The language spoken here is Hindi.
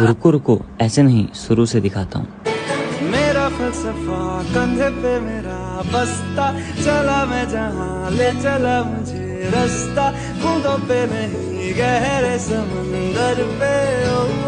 रुको रुको, ऐसे नहीं, शुरू से दिखाता हूँ। मेरा फलसफा कंधे पे मेरा बस्ता, चला मैं जहाँ ले चला मुझे रास्ता, बूंदों पे नहीं गहरे समंदर पे। ओ